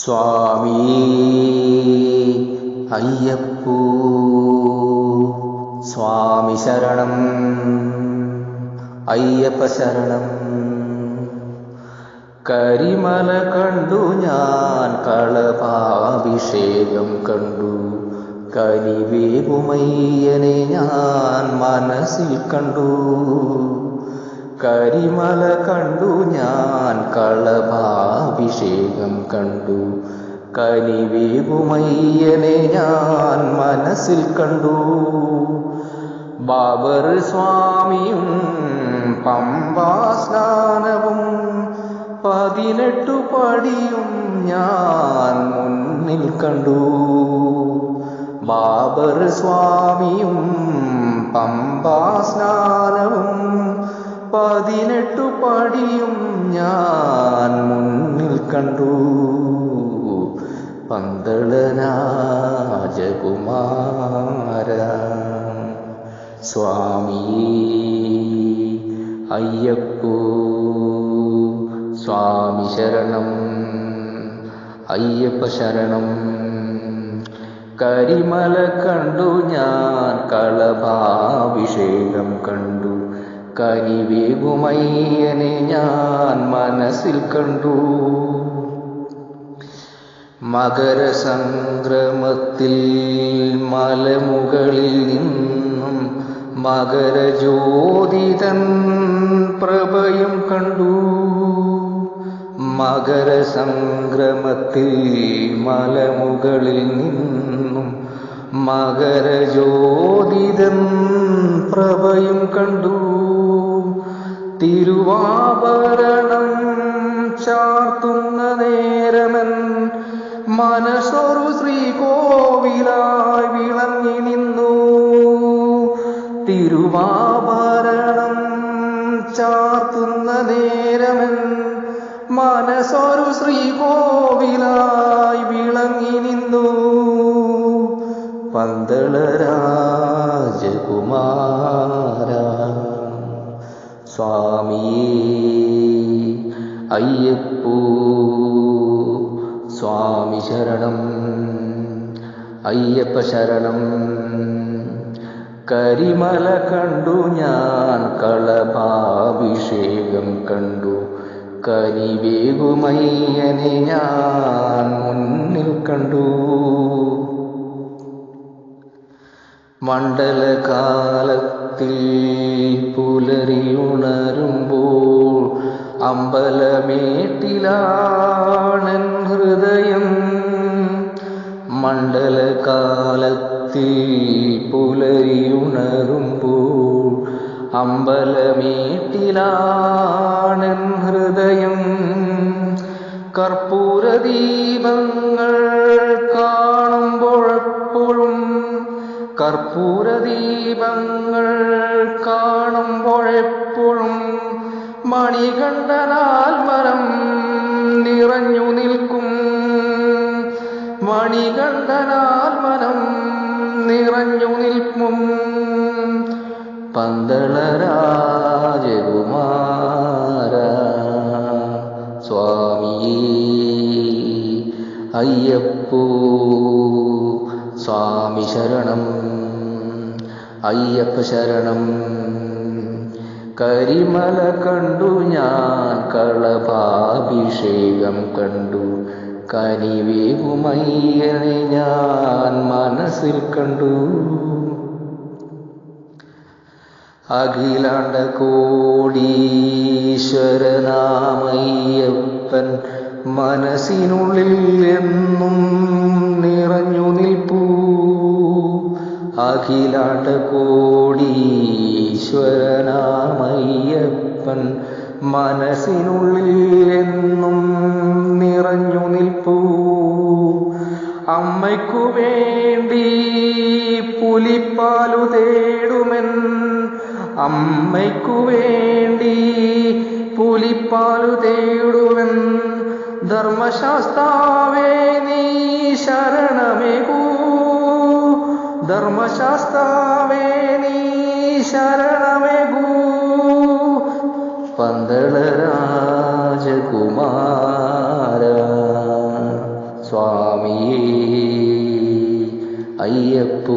സ്വാമി അയ്യപ്പോ സ്വാമി ശരണം അയ്യപ്പ ശരണം. കരിമല കണ്ടു ഞാൻ കളഭാഭിഷേകം കണ്ടു, കനിവേകുമയ്യനെ ഞാൻ മനസ്സിൽ കണ്ടു. കരിമല കണ്ടു ഞാൻ കളഭാഭിഷേകം കണ്ടു, കനിവേകുമയ്യനെ ഞാൻ മനസ്സിൽ കണ്ടു. ബാബർ സ്വാമിയും പമ്പാ സ്നാനവും 18 പടിയും ഞാൻ മുന്നിൽ കണ്ടു. ബാബർ സ്വാമിയും പമ്പാ സ്നാനവും 18 പടിയും ഞാൻ മുന്നിൽ കണ്ടു. പന്തള രാജകുമാര സ്വാമി അയ്യപ്പോ സ്വാമി ശരണം അയ്യപ്പ ശരണം. കരിമല കണ്ടു ഞാൻ കളഭാഭിഷേകം കണ്ടു, കനിവേകുമയ്യനെ ഞാൻ മനസ്സിൽ കണ്ടു. മകരസംക്രമത്തിൽ മലമുകളിൽ നിന്നും മകരജ്യോതിതൻ പ്രഭയും കണ്ടു. മകരസംക്രമത്തിൽ മലമുകളിൽ നിന്നും മകരജ്യോതിതൻ പ്രഭയും കണ്ടു. തിരുവാഭരണം ചാർത്തുന്ന നേരമൻ മനസ്സൊരു ശ്രീകോവിലായി വിളങ്ങി നിന്നു. തിരുവാഭരണം ചാർത്തുന്ന നേരമൻ മനസ്സൊരു ശ്രീകോവിലായി വിളങ്ങി നിന്നു. പന്തള രാജകുമാര സ്വാമി അയ്യപ്പോ സ്വാമി ശരണം അയ്യപ്പ ശരണം. കരിമല കണ്ടു ഞാൻ കളഭാഭിഷേകം കണ്ടു, കനിവേകുമയ്യനെ ഞാൻ മുന്നിൽ കണ്ടു. മണ്ഡലകാലത്തിൽ പുലരിയുണരുമ്പോൾ അമ്പലമേട്ടിലാണെൻ ഹൃദയം. മണ്ഡലകാലത്തിൽ പുലരിയുണരുമ്പോൾ അമ്പലമേട്ടിലാണെൻ ഹൃദയം. കർപ്പൂരദീപങ്ങൾ കാണുമ്പോഴെപ്പോഴും കർപ്പൂരദീപങ്ങൾ കാണുമ്പോഴെപ്പോഴും മണികണ്ഠനാൽമരം നിറഞ്ഞു നിൽക്കും. മണികണ്ഠനാൽമരം നിറഞ്ഞു നിൽക്കും. പന്തള രാജകുമാര സ്വാമി അയ്യപ്പോ സ്വാമി ശരണം അയ്യപ്പ ശരണം. കരിമല കണ്ടു ഞാൻ കളഭാഭിഷേകം കണ്ടു, കനിവേകുമയ്യനെ ഞാൻ മനസ്സിൽ കണ്ടു. അഖിലാണ്ട കോടീശ്വരനാമയ്യപ്പൻ മനസ്സിനുള്ളിൽ എന്നും നിറഞ്ഞു നിൽപ്പൂ. അഖിലാണ്ട കോടീശ്വരനാമയ്യപ്പൻ മനസ്സിനുള്ളിൽ എന്നും നിറഞ്ഞു നിൽപ്പൂ. അമ്മയ്ക്കു വേണ്ടി പുലിപ്പാലു തേടുമെൻ, അമ്മയ്ക്കു വേണ്ടി പുലിപ്പാലു തേടുമെൻ. ധർമ്മശാസ്താവേ നീ ശരണമേകൂ, ധർമ്മശാസ്താവേ നീ ശരണമേകൂ. പന്തള രാജകുമാര അയ്യപ്പോ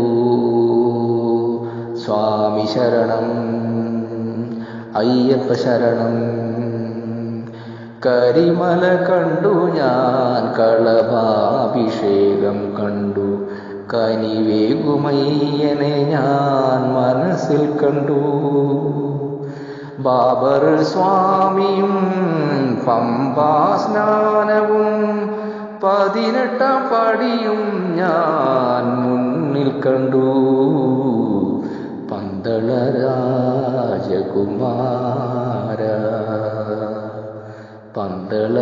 സ്വാമി ശരണം, അയ്യപ്പ ശരണം. കരിമല കണ്ടു ഞാൻ, കളഭാഭിഷേകം കണ്ടു, കനിവേകുമയ്യനെ ഞാൻ മനസ്സിൽ കണ്ടു. ബാബർ സ്വാമിയും പമ്പാ സ്നാനവും 18 പടിയും ഞാൻ മുന്നിൽ കണ്ടു. പന്തള രാജകുമാര, പന്തള